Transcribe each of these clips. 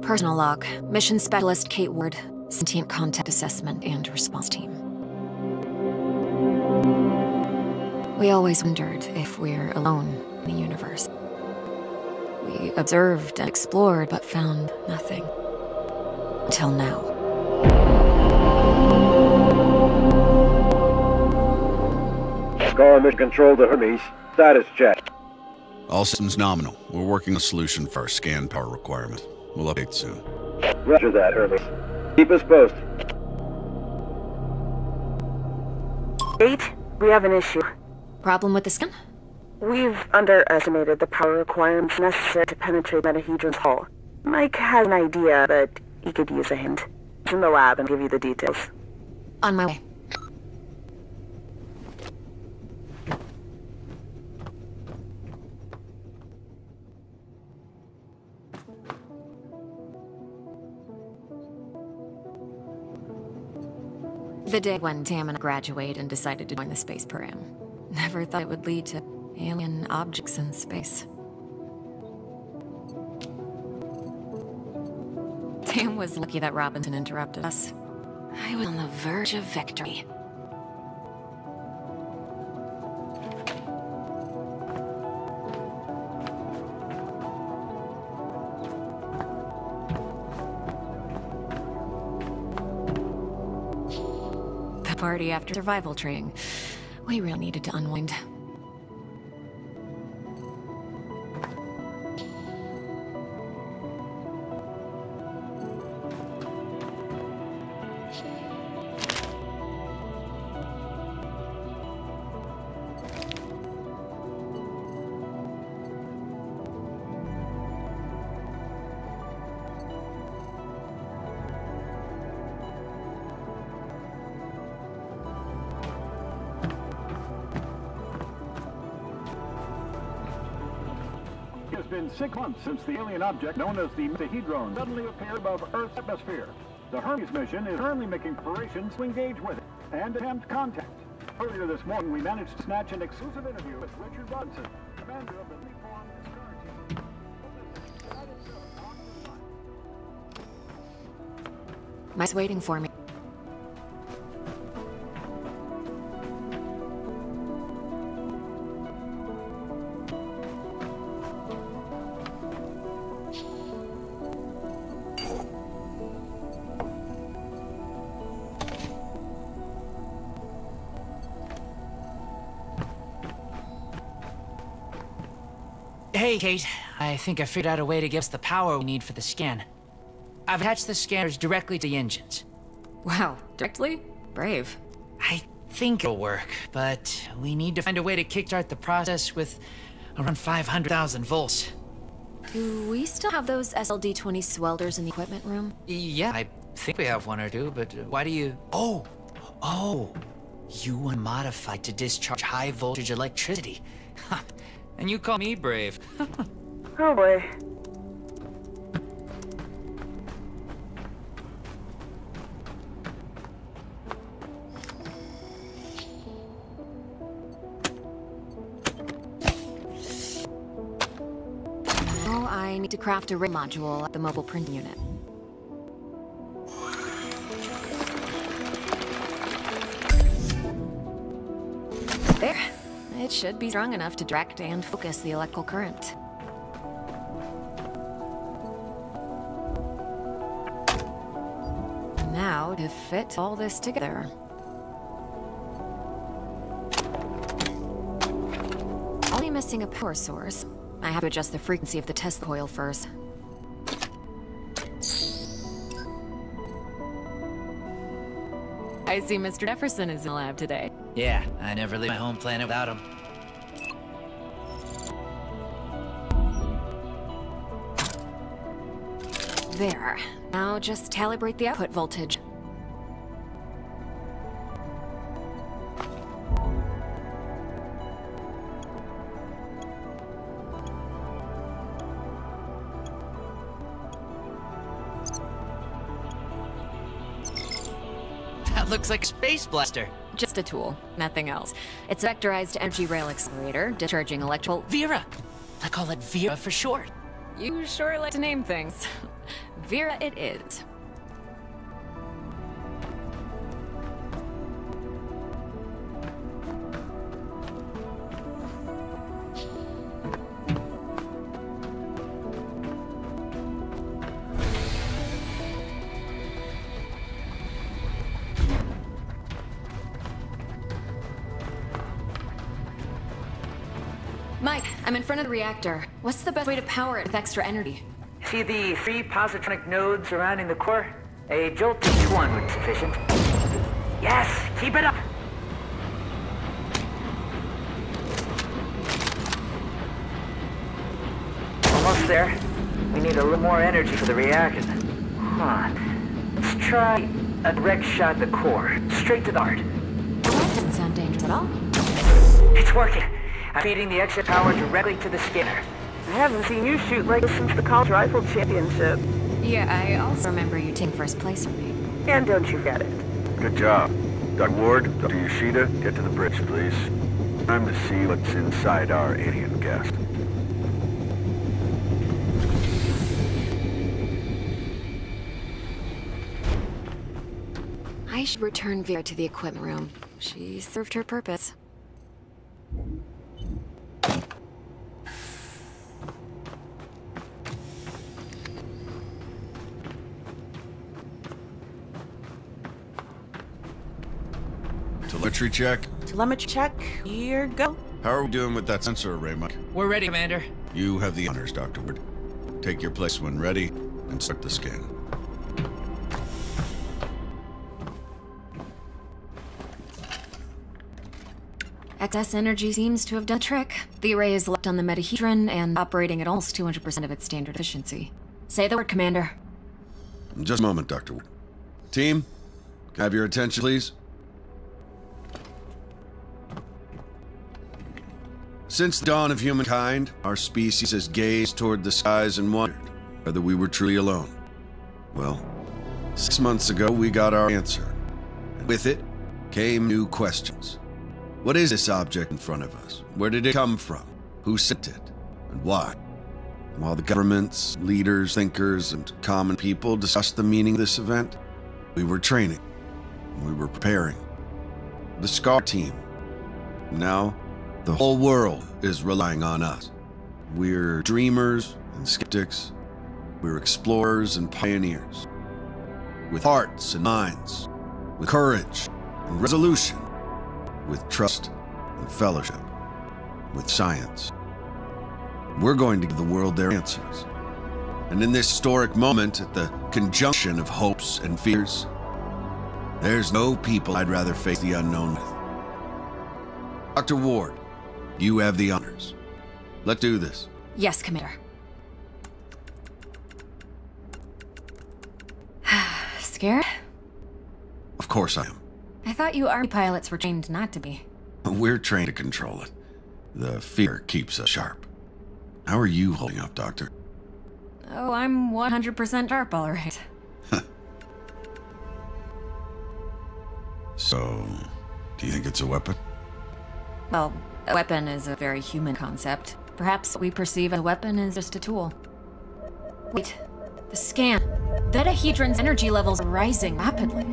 Personal log. Mission Specialist Kate Ward. Sentient Contact Assessment and Response Team. We always wondered if we're alone in the universe. We observed and explored, but found nothing. Until now. Scar mission control to Hermes. Status check. All systems nominal. We're working a solution for our scan power requirement. We'll update soon. Roger that, Hermes. Keep us posted. Kate, we have an issue. Problem with the scan? We've underestimated the power requirements necessary to penetrate Metahedron's hull. Mike has an idea, but he could use a hint. He's in the lab and give you the details. On my way. The day when Tam and I graduate and decided to join the space program. Never thought it would lead to alien objects in space. Tam was lucky that Robinson interrupted us. I was on the verge of victory. The party after survival training. We really needed to unwind. It's been 6 months since the alien object known as the Metahedron suddenly appeared above Earth's atmosphere. The Hermes mission is currently making preparations to engage with it and attempt contact. Earlier this morning, we managed to snatch an exclusive interview with Richard Robinson, commander of the reformed Scar team. Mike's waiting for me. Hey, Kate. I think I figured out a way to get us the power we need for the scan. I've attached the scanners directly to the engines. Wow, directly? Brave. I think it'll work, but we need to find a way to kickstart the process with around 500,000 volts. Do we still have those SLD-20 swelders in the equipment room? Yeah, I think we have one or two, but why do you... Oh! You want to modify to discharge high voltage electricity. And you call me brave. Oh boy. Oh, I need to craft a ray module at the mobile printing unit. There. It should be strong enough to direct and focus the electrical current. Now to fit all this together. Only missing a power source. I have to adjust the frequency of the test coil first. I see Mr. Jefferson is in the lab today. Yeah, I never leave my home planet without him. There. Now just calibrate the output voltage. That looks like a space blaster. Just a tool, nothing else. It's a vectorized energy rail accelerator, discharging electrical... Vera! I call it Vera for short. You sure like to name things. Vera it is. Mike, I'm in front of the reactor. What's the best way to power it with extra energy? See the 3 positronic nodes surrounding the core? A jolt to each one would be sufficient. Yes, keep it up! Almost there. We need a little more energy for the reaction. Let's try a direct shot at the core, straight to the heart. That doesn't sound dangerous at all. It's working. I'm feeding the extra power directly to the scanner. I haven't seen you shoot like this since the college rifle championship. Yeah, I also remember you taking first place from me. And don't you get it. Good job. Dr. Ward, Dr. Yoshida, get to the bridge, please. Time to see what's inside our alien guest. I should return Vera to the equipment room. She served her purpose. Telemetry check. Telemetry check. Here go. How are we doing with that sensor array, Mike? We're ready, Commander. You have the honors, Dr. Ward. Take your place when ready, and start the scan. XSS energy seems to have done the trick. The array is locked on the metahedron and operating at almost 200% of its standard efficiency. Say the word, Commander. Just a moment, Dr. Ward. Team, can I have your attention, please? Since the dawn of humankind, our species has gazed toward the skies and wondered whether we were truly alone. Well, 6 months ago, we got our answer. And with it came new questions. What is this object in front of us? Where did it come from? Who sent it? And why? And while the governments, leaders, thinkers, and common people discussed the meaning of this event, we were training. We were preparing. The SCAR team. Now, the whole world is relying on us. We're dreamers and skeptics. We're explorers and pioneers. With hearts and minds. With courage and resolution. With trust and fellowship. With science. We're going to give the world their answers. And in this historic moment, at the conjunction of hopes and fears, there's no people I'd rather face the unknown with. Dr. Ward, you have the honors. Let's do this. Yes, Commander. Scared? Of course I am. I thought you Army pilots were trained not to be. We're trained to control it. The fear keeps us sharp. How are you holding up, Doctor? Oh, I'm 100% sharp, all right. So, do you think it's a weapon? Well, a weapon is a very human concept. Perhaps what we perceive as a weapon is just a tool. Wait, the scan. Metahedron's energy levels are rising rapidly.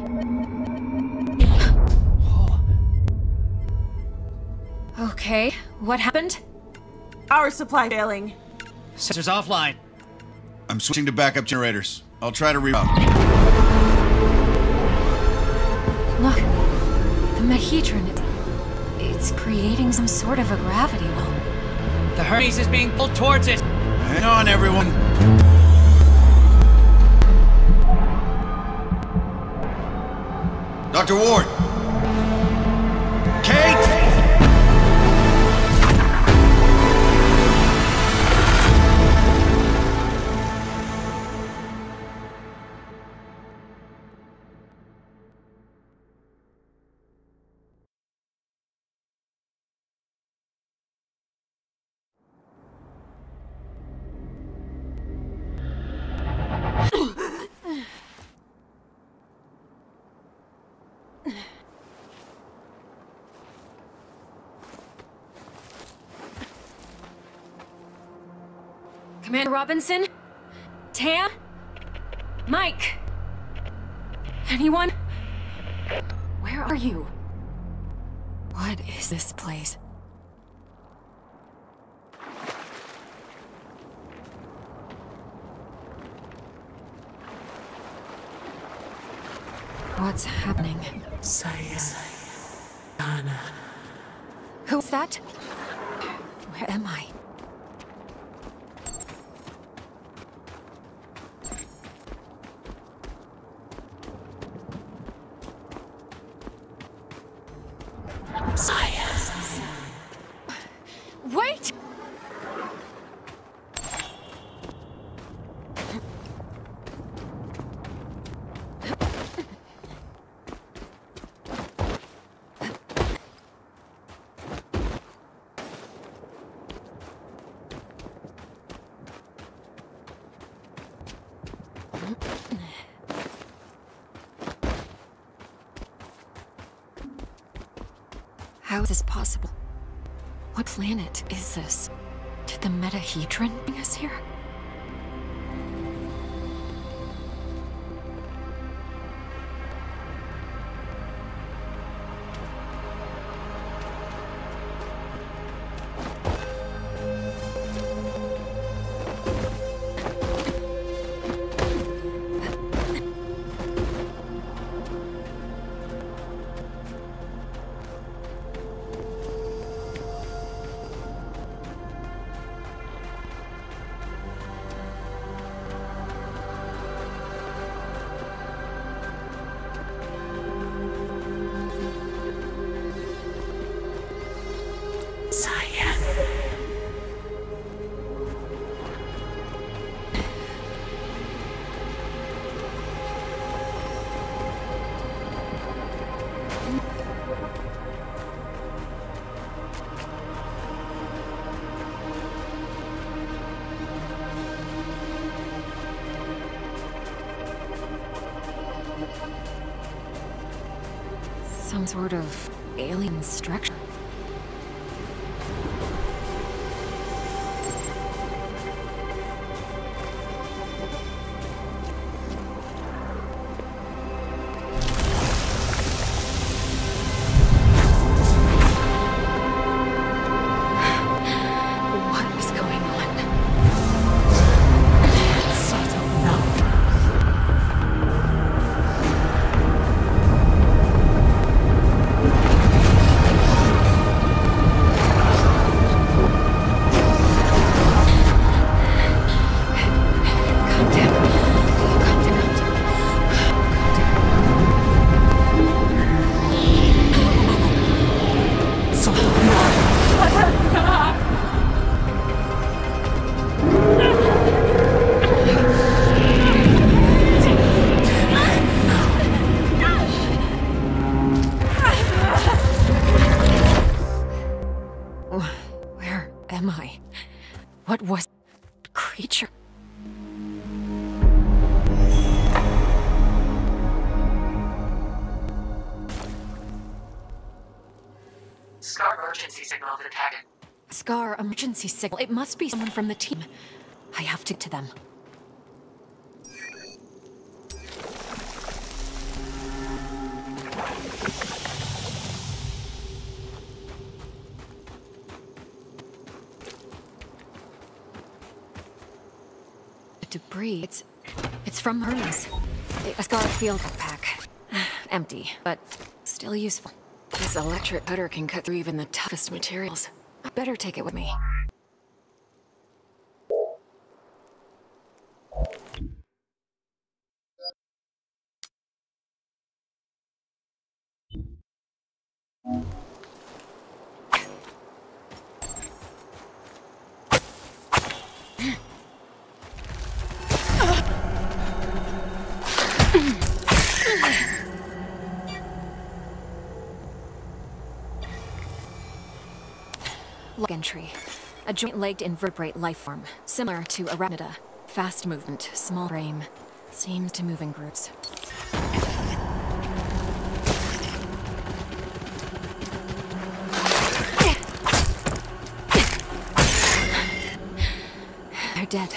Okay, what happened? Power supply failing. Sensors offline. I'm switching to backup generators. I'll try to reroute. Look, the metahedron, it's creating some sort of a gravity well. The Hermes is being pulled towards it. Hang on, everyone. Dr. Ward! Kate! Commander Robinson? Tam? Mike! Anyone? Where are you? What is this place? What's happening? Sayana. Who's that? Where am I? Wait! How is this possible? What planet is this? Did the metahedron bring us here? Some sort of alien structure. What is going on? Where am I? What was that creature? Scar emergency signal detected. Scar emergency signal. It must be someone from the team. I have to get to them. The debris, it's from Hermes. A Scar field backpack. Empty, but still useful. This electric cutter can cut through even the toughest materials. I better take it with me. Log entry. A joint-legged invertebrate lifeform, similar to arachnida. Fast movement, small frame. Seems to move in groups. They're dead.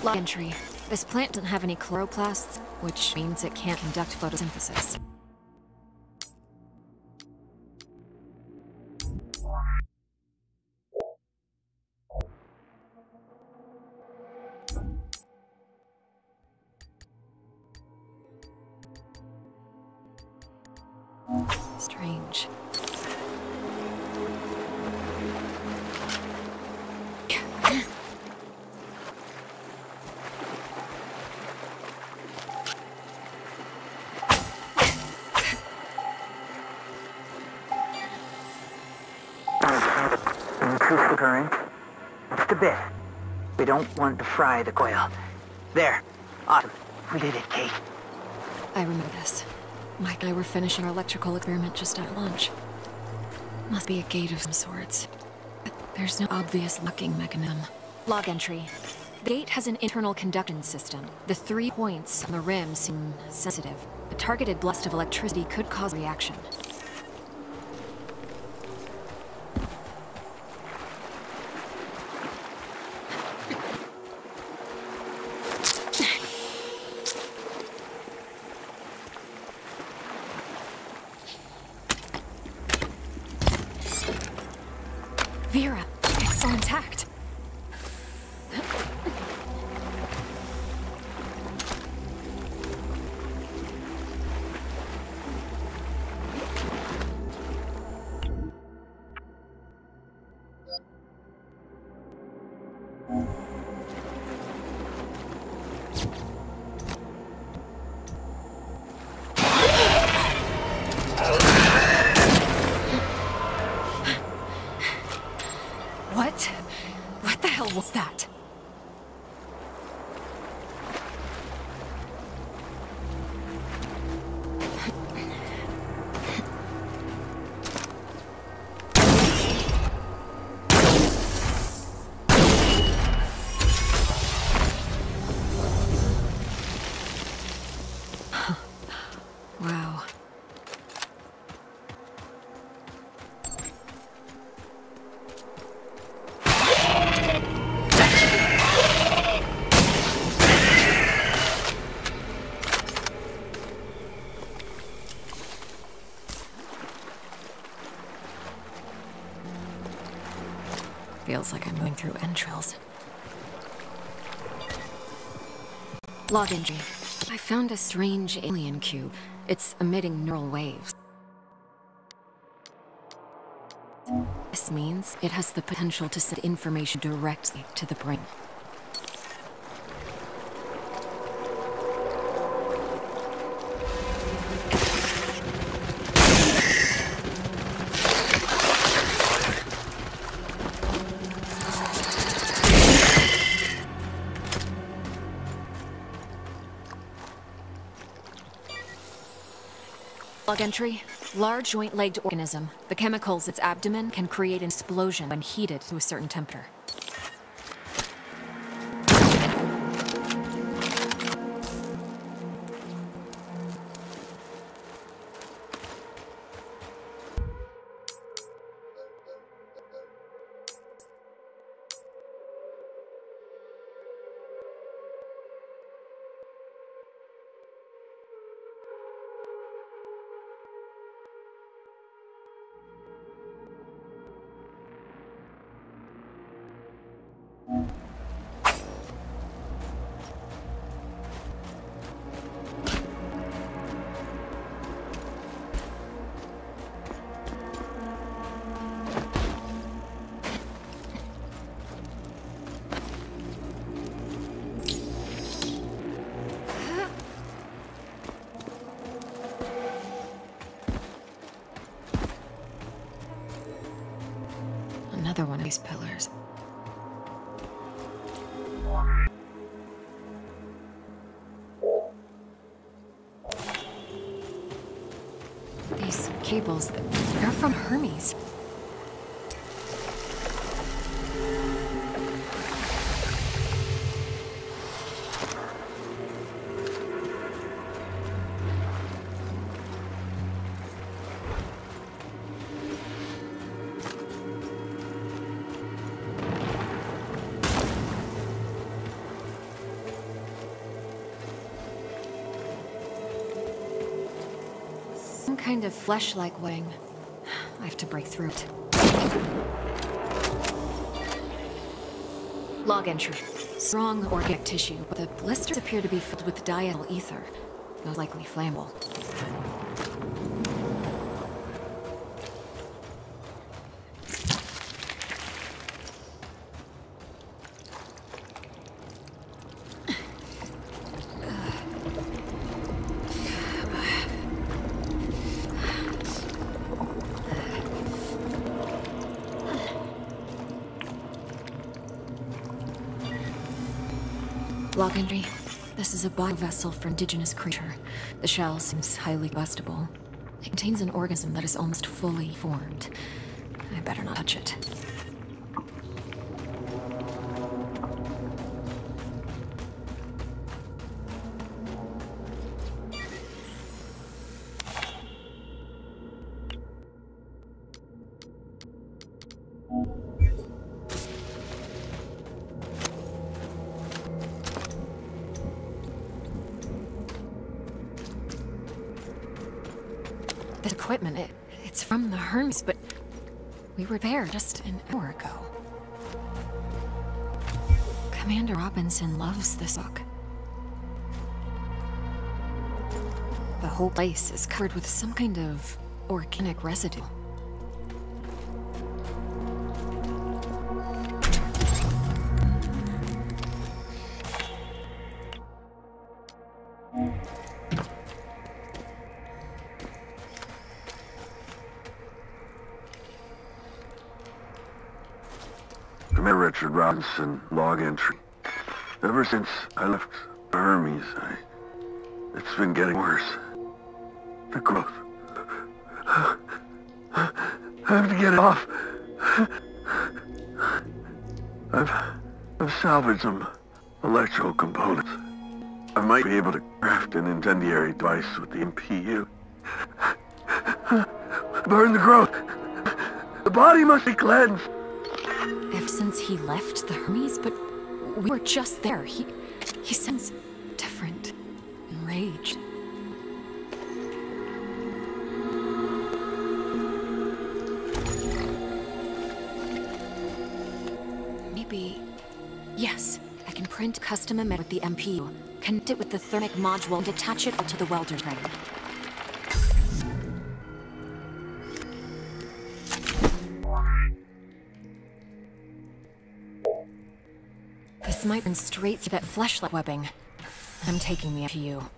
Log entry. This plant doesn't have any chloroplasts, which means it can't conduct photosynthesis. Strange. Increase the current. Just a bit. We don't want to fry the coil. There. Awesome. We did it, Kate. I remember this. Mike and I were finishing our electrical experiment just at lunch. Must be a gate of some sorts. There's no obvious locking mechanism. Log entry. The gate has an internal conduction system. The 3 points on the rim seem sensitive. A targeted blast of electricity could cause a reaction. Vera, it's still intact. What the hell was that? Wow. Feels like I'm moving through entrails. Log entry. I found a strange alien cube. It's emitting neural waves. This means it has the potential to send information directly to the brain. Log entry. Large joint-legged organism. The chemicals in its abdomen can create an explosion when heated to a certain temperature. Another one of these pillars. These cables, they're from Hermes. kind of flesh-like wing. I have to break through it. Log entry. Strong organic tissue, but the blisters appear to be filled with diethyl ether. Most likely flammable. Log entry. This is a bio vessel for indigenous creature. The shell seems highly combustible. It contains an organism that is almost fully formed. I better not touch it. That equipment, it's from the Hermes, but we were there just an hour ago. Commander Robinson loves this book. The whole place is covered with some kind of organic residue. Commander Richard Robinson, log entry. Ever since I left Hermes, it's been getting worse. The growth. I have to get it off. I've salvaged some electrical components. I might be able to craft an incendiary device with the MPU. Burn the growth. The body must be cleansed. Ever since he left the Hermes, but we were just there. He sounds different, enraged. Maybe... Yes, I can print custom emitter with the MPU, connect it with the thermic module, and attach it to the welder train. This might run straight through that fleshlight webbing. I'm taking the MPU.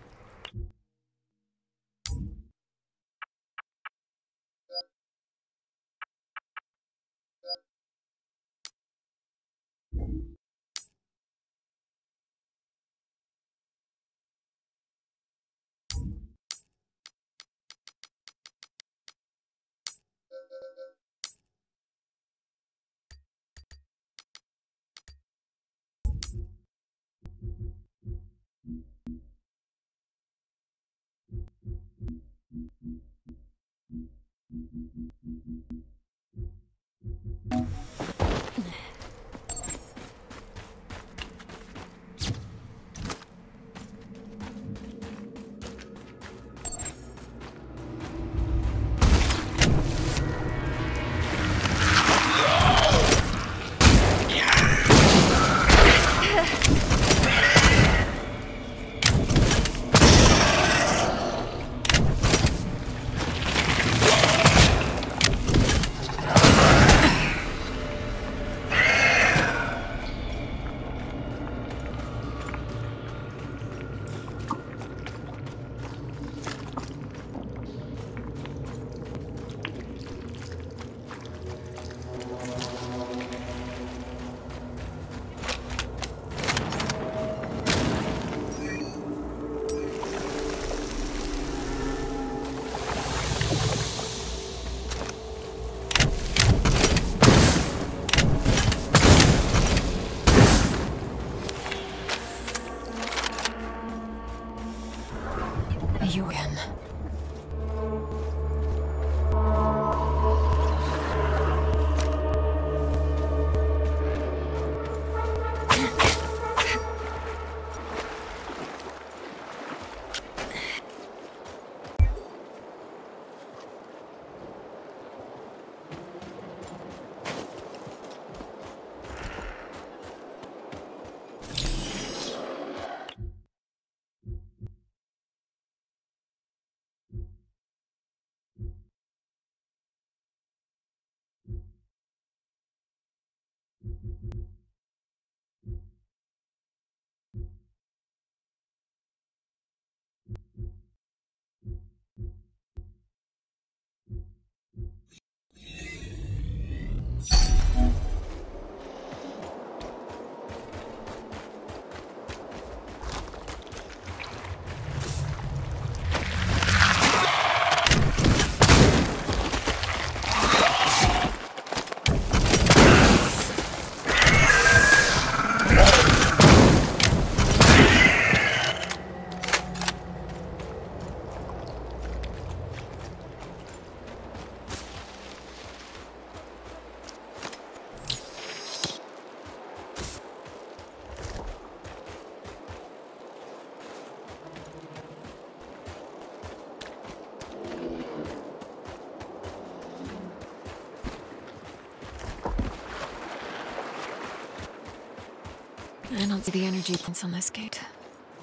I don't see the energy points on this gate.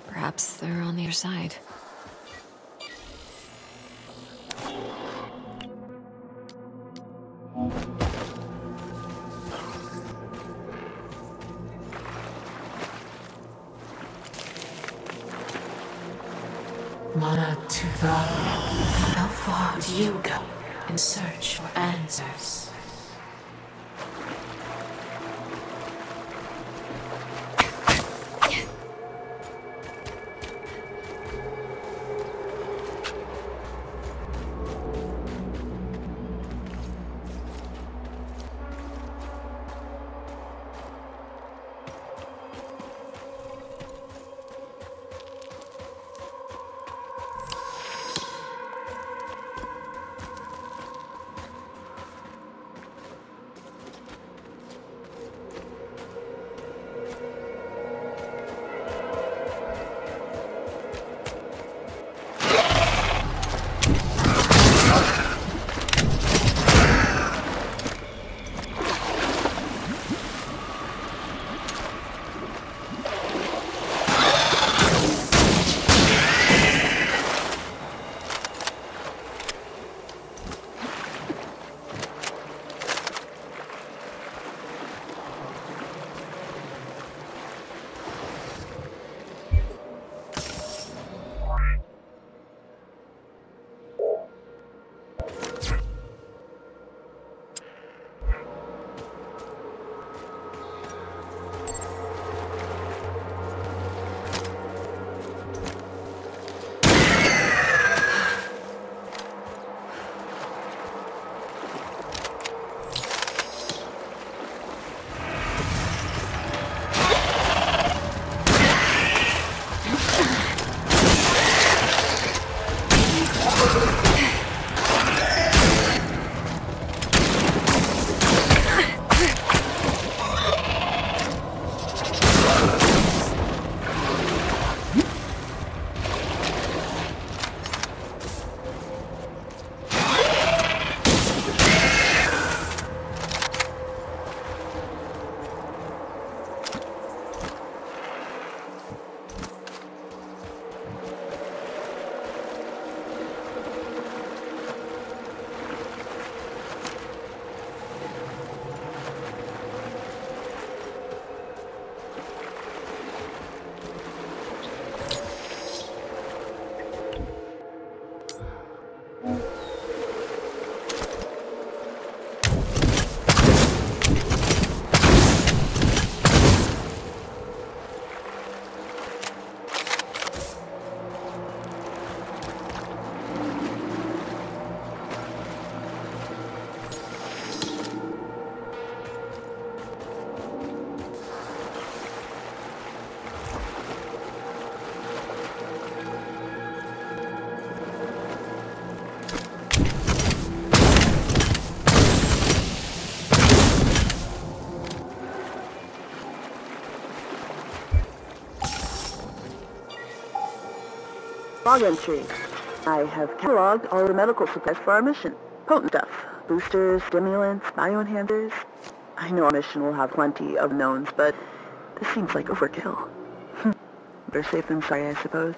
Perhaps they're on the other side. Mana to the... How far do you go in search for answers? Log entry. I have cataloged all the medical supplies for our mission. Potent stuff. Boosters, stimulants, bioenhancers. I know our mission will have plenty of knowns, but this seems like overkill. Better safe than sorry, I suppose.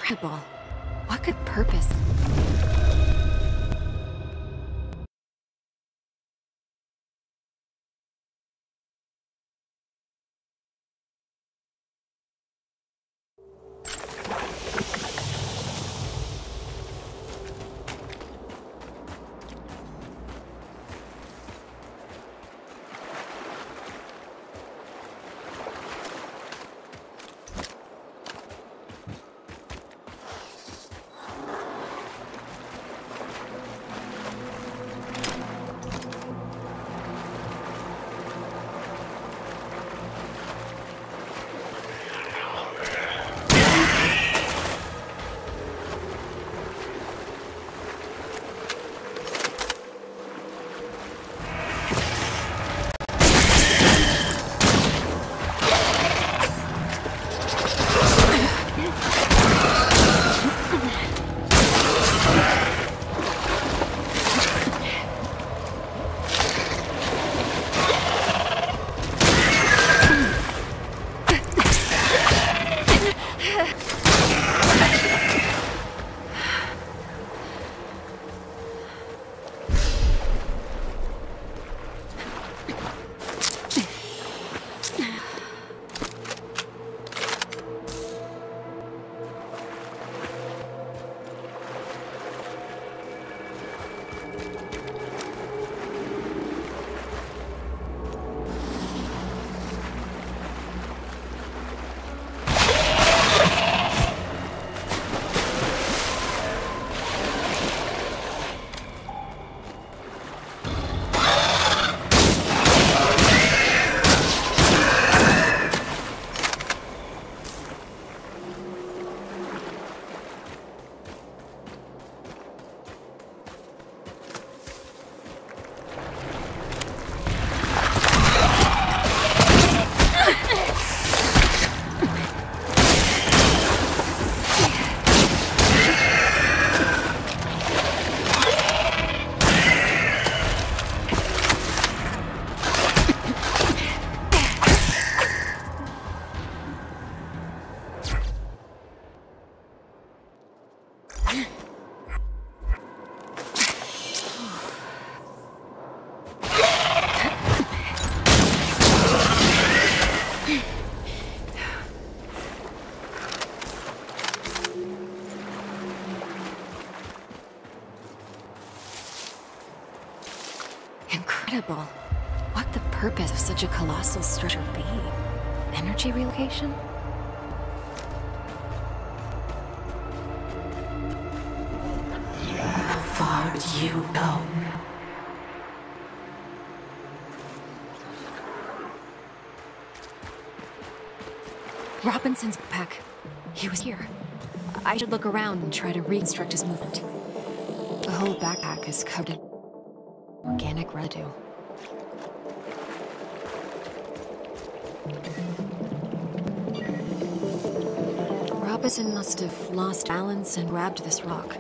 Incredible. What could purpose? Incredible. What the purpose of such a colossal structure be? Energy relocation? How far would you go? Robinson's backpack. He was here. I should look around and try to reconstruct his movement. The whole backpack is covered in organic residue. Robinson must have lost balance and grabbed this rock.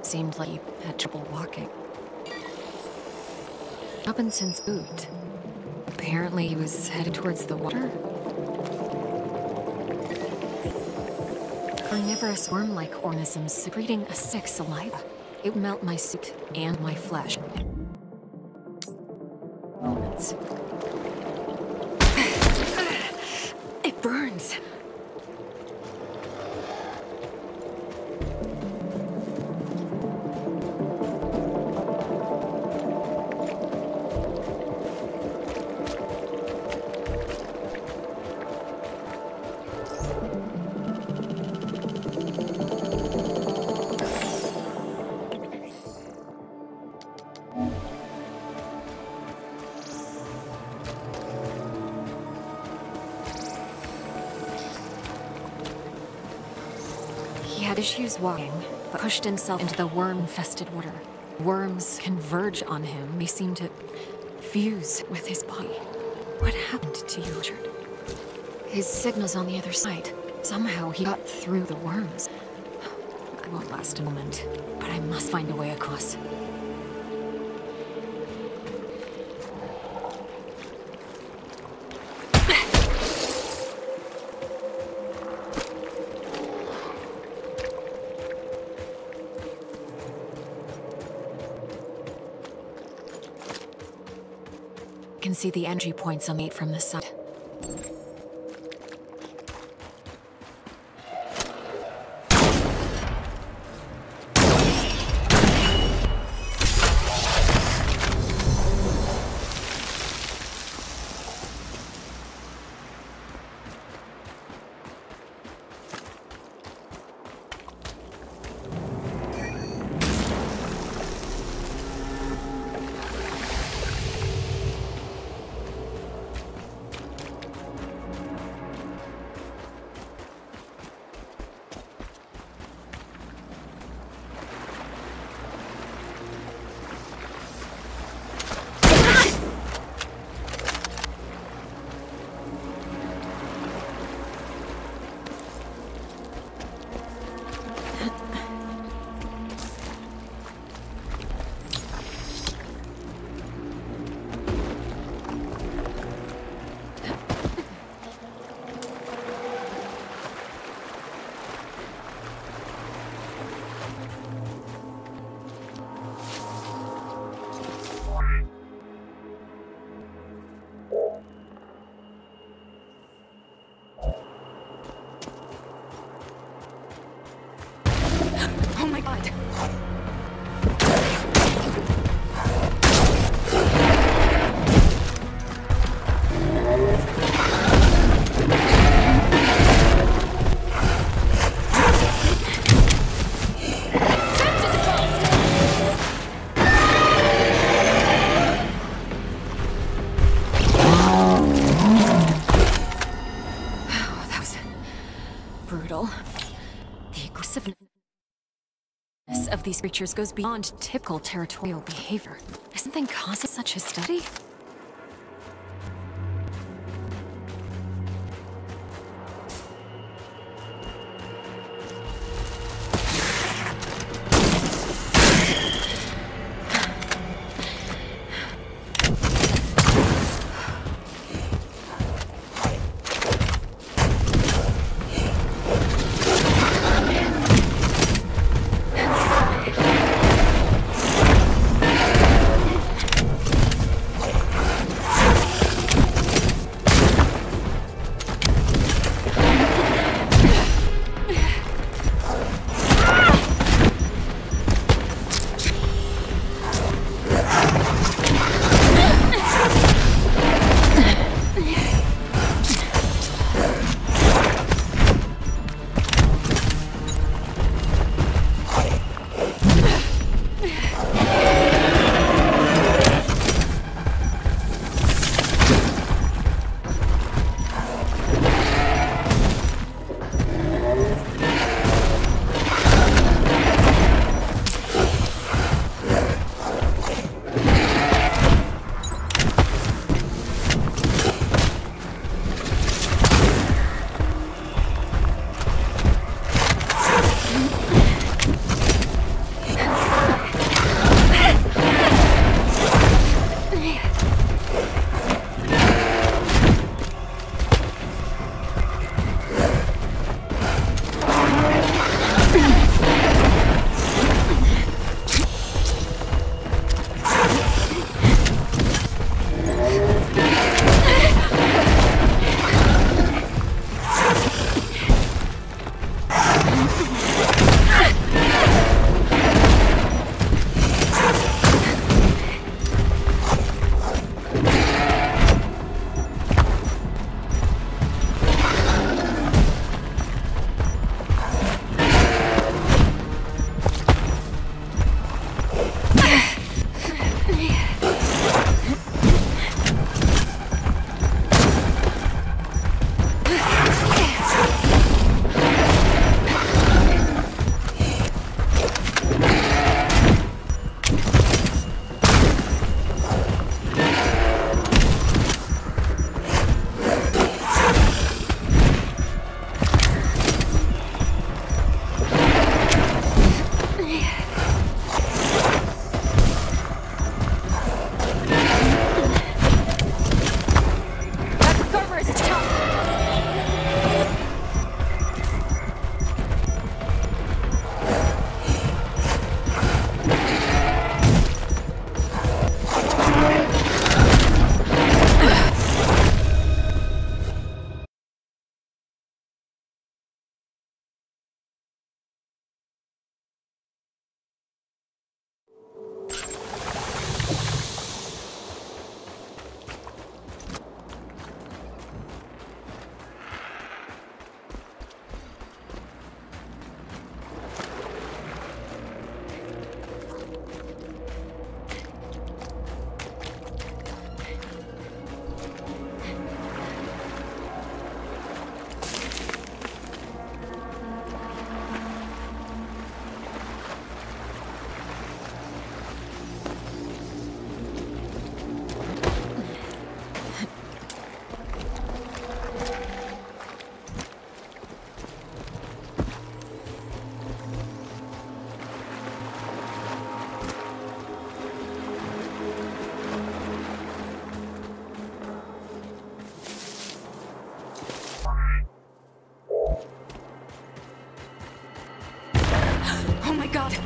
Seemed like he had trouble walking. Robinson's boot. Apparently he was headed towards the water. Carnivorous worm-like organisms secreting acidic saliva. It would melt my suit and my flesh. Moments. It burns. He had issues walking, but pushed himself into the worm-infested water. Worms converge on him. They seem to fuse with his body. What happened to you, Richard? His signal's on the other side. Somehow he got through the worms. I won't last a moment, but I must find a way across. can see the entry points on the gate from this side. Oh my god. That was brutal. The aggressiveness of these creatures goes beyond typical territorial behavior. Is something causing such hostility? Oh my god!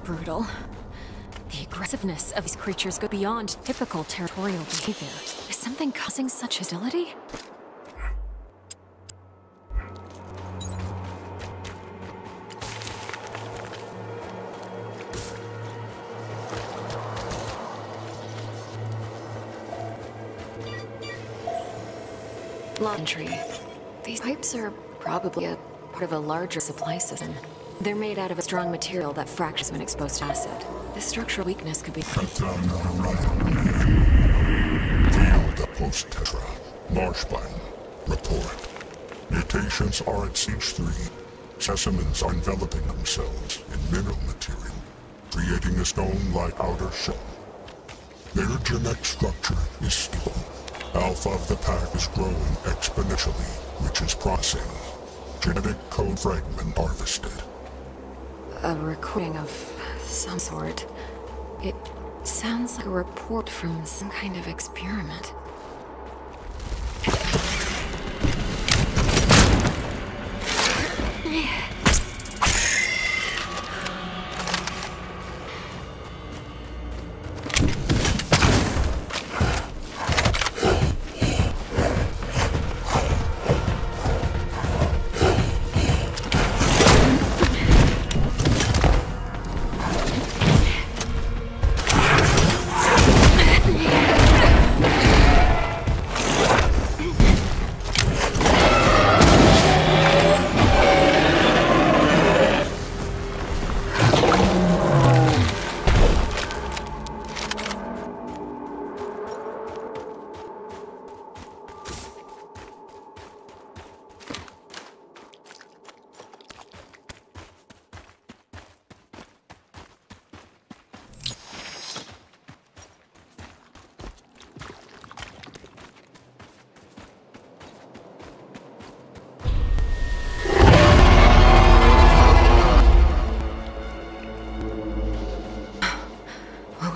Brutal. The aggressiveness of these creatures go beyond typical territorial behavior. Is something causing such hostility? Log entry. These pipes are probably a part of a larger supply system. They're made out of a strong material that fractures when exposed to acid. This structural weakness could be... Cut down the horizon. Field post-tetra. Marsh biome. Report. Mutations are at stage 3. Specimens are enveloping themselves in mineral material, creating a stone-like outer shell. Their genetic structure is stable. Alpha of the pack is growing exponentially, which is processing. Genetic code fragment harvested. A recording of some sort. It sounds like a report from some kind of experiment.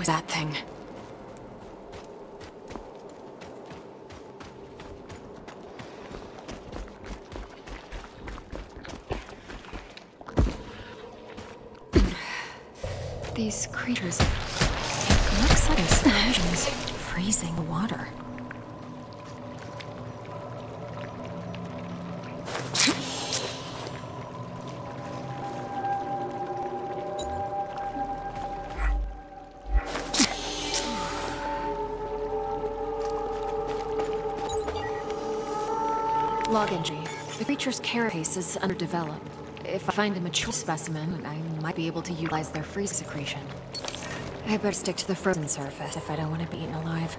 That thing. These creatures, it looks like explosions freezing the water. Log entry. The creature's carapace is underdeveloped. If I find a mature specimen, I might be able to utilize their freeze secretion. I better stick to the frozen surface if I don't want to be eaten alive.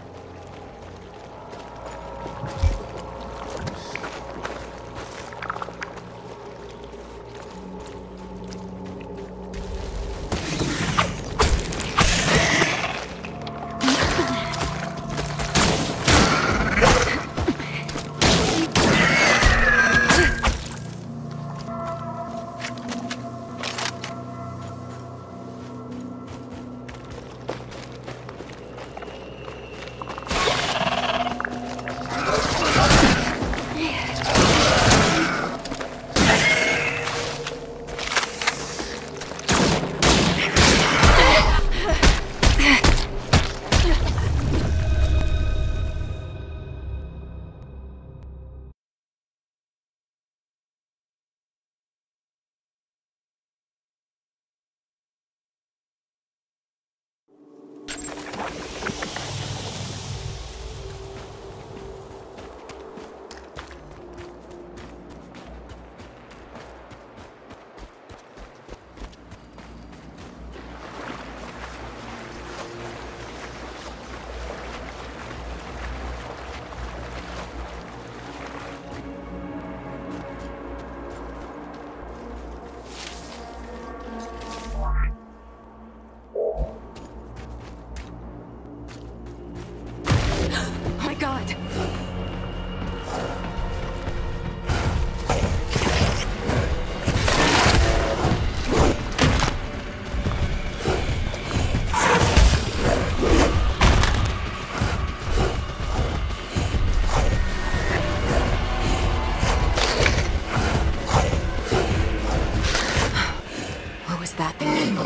was that thing?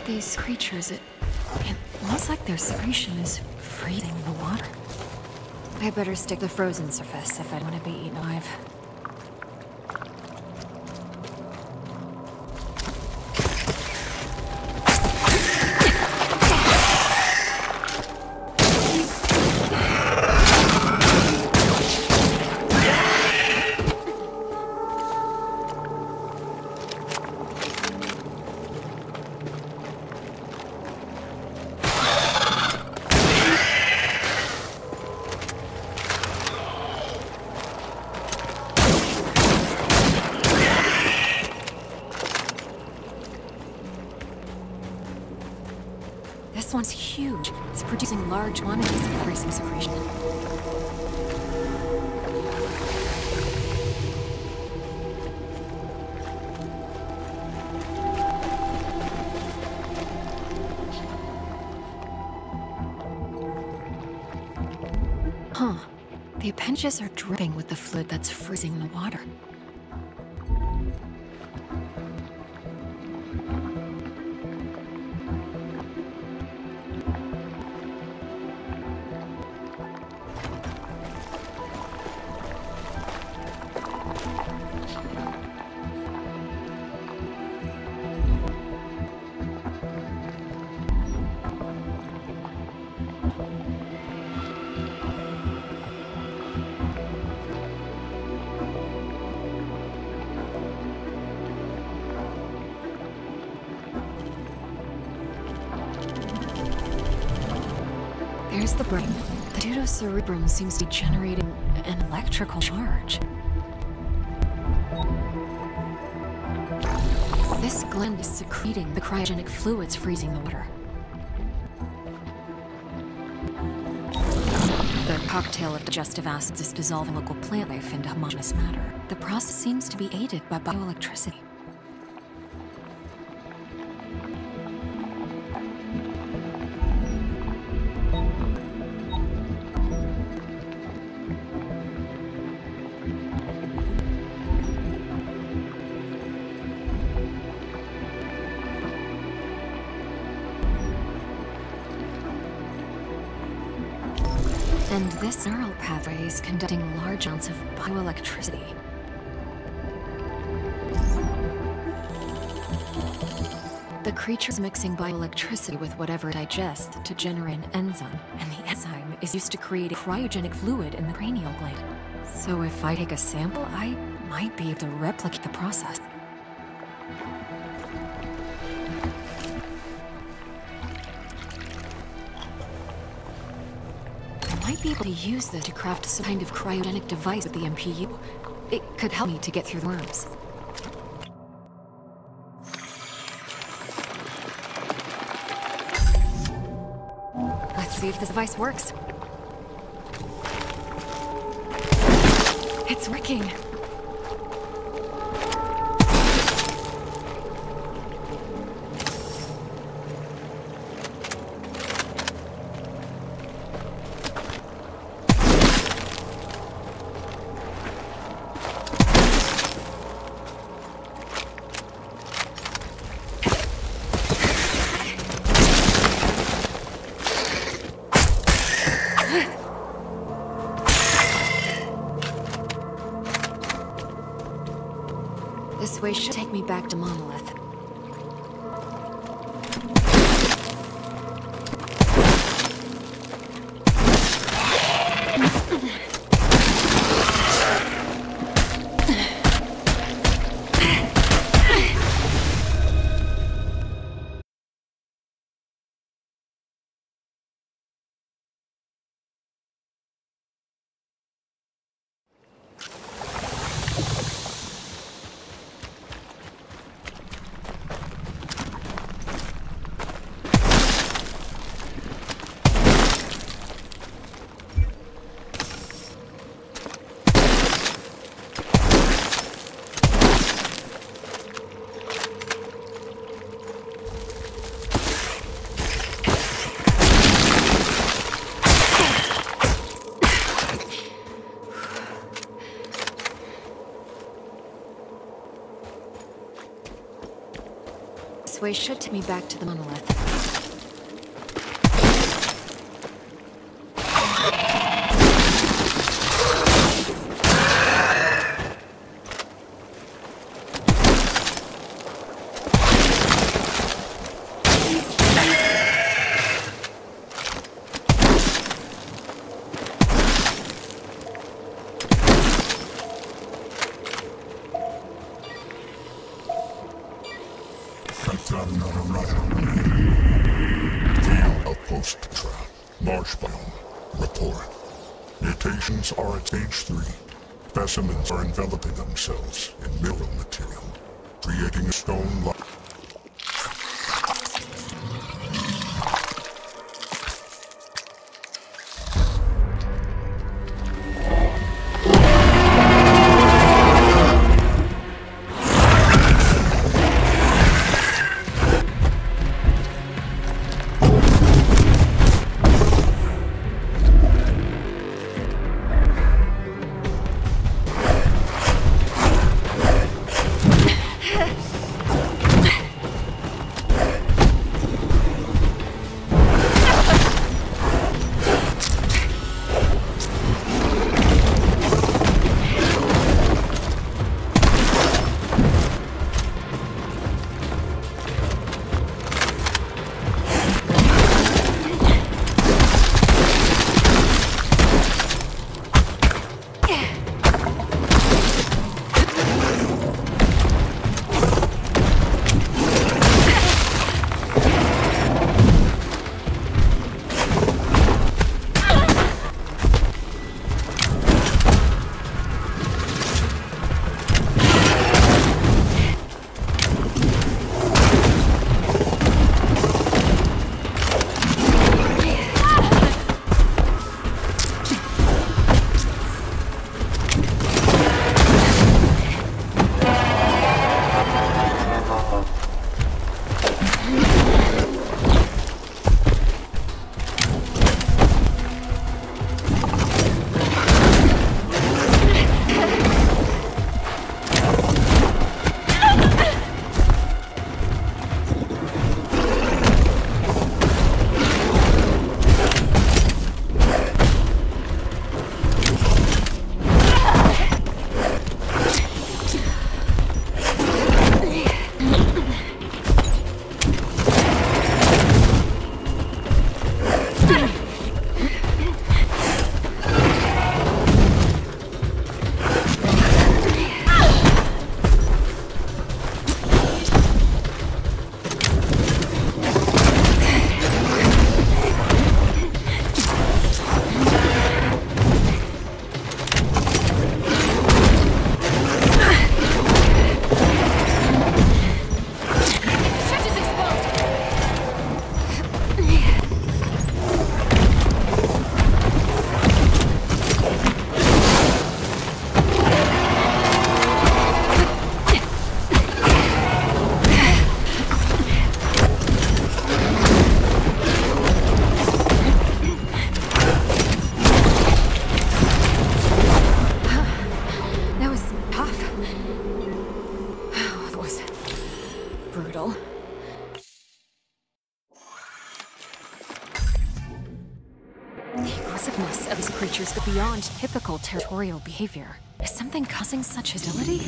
These creatures, it looks like their secretion is freezing the water. I better stick to the frozen surface if I want to be eaten alive. This one's huge. It's producing large quantities of freezing secretion. Huh. The appendages are dripping with the fluid that's freezing the water. There's the brain. The pseudocerebrum seems to be generating an electrical charge. This gland is secreting the cryogenic fluids freezing the water. The cocktail of digestive acids is dissolving local plant life into homogeneous matter. The process seems to be aided by bioelectricity. And this neural pathway is conducting large amounts of bioelectricity. The creature's mixing bioelectricity with whatever it digests to generate an enzyme, and the enzyme is used to create a cryogenic fluid in the cranial gland. So if I take a sample, I might be able to replicate the process. Be able to use this to craft some kind of cryogenic device with the MPU. It could help me to get through the worms. Let's see if this device works. It's working. This way should take me back to Monolith. This way should take me back to the monolith. Outpost trap. Marsh biome. Report. Mutations are at stage 3. Specimens are enveloping themselves in mineral material, creating a stone-like... aggressiveness of these creatures go beyond typical territorial behavior. Is something causing such hostility?